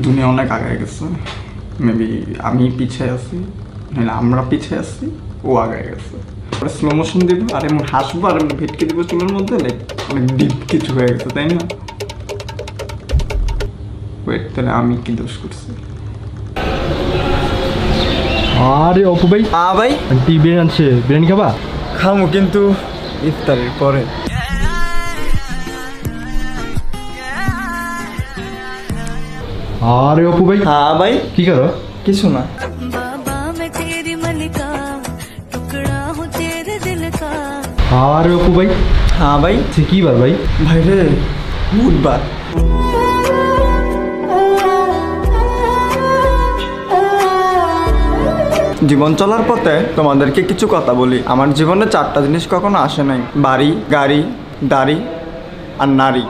দুনিয়া অনেক আগায় গেছে। মেবি আমি পিছিয়ে আছি, নাহলে আমরা পিছিয়ে আছি, ও আগায় গেছে। স্লো মোশন দিব আর এমন হাসবো আর এমন ভেটকে দিব চুলের মধ্যে, লাইক অনেক ডিপ কিছু হয়ে গেছে, তাই না? ওয়েট, তাহলে আমি কি দোষ করছি? আরে অপু ভাই, ভাই আন্টি বিরিয়ানি আনছে, বিরিয়ানি খাবা? খামু কিন্তু ইফতারের পরে। আরে অপু ভাই, হ্যাঁ ভাই, কি করো? কিছু না। बाबा मैं तेरी मलिका टुकड़ा हूँ तेरे दिल का। আরে অপু ভাই, হ্যাঁ ভাই। সে কি বার ভাই? ভাই রে, বুধবার। জীবন চলার পথে তোমাদেরকে কিছু কথা বলি। আমার জীবনে 4টা জিনিস কখনো আসে নাই: বাড়ি, গাড়ি, দাড়ি আর নারী।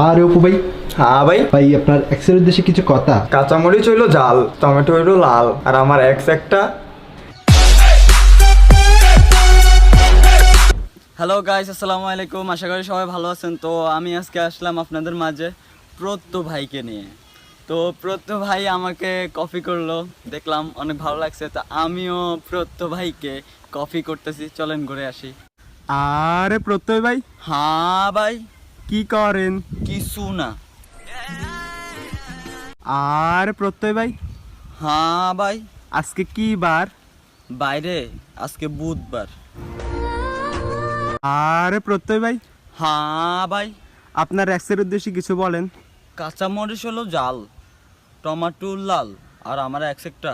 আরে অপু ভাই, হ্যাঁ ভাই। ভাই আপনার এক্সের উদ্দেশ্যে কিছু কথা। কাঁচামরিচ হইলো জাল, টমেটো হইলো লাল, আর আমার এক্স একটা। হ্যালো গাইস, আসসালামু আলাইকুম। আশা করি সবাই ভালো আছেন। তো আমি আজকে আসলাম আপনাদের মাঝে প্রত্য ভাইকে নিয়ে। তো প্রত্য ভাই আমাকে কফি করলো, দেখলাম অনেক ভালো লাগছে। তো আমিও প্রত্য ভাইকে কফি করতেছি, চলেন ঘুরে আসি। আরে প্রত্যয় ভাই, হ্যাঁ ভাই। কি করেন? কিছু না। আরে প্রত্যয় ভাই, হ্যাঁ ভাই। আজকে কি বার? বাইরে আজকে বুধবার। আরে প্রত্যয় ভাই, হ্যাঁ ভাই। আপনার এক্সের উদ্দেশ্যে কিছু বলেন। কাঁচামরিচ হলো জাল, টমেটো লাল, আর আমার এক একটা।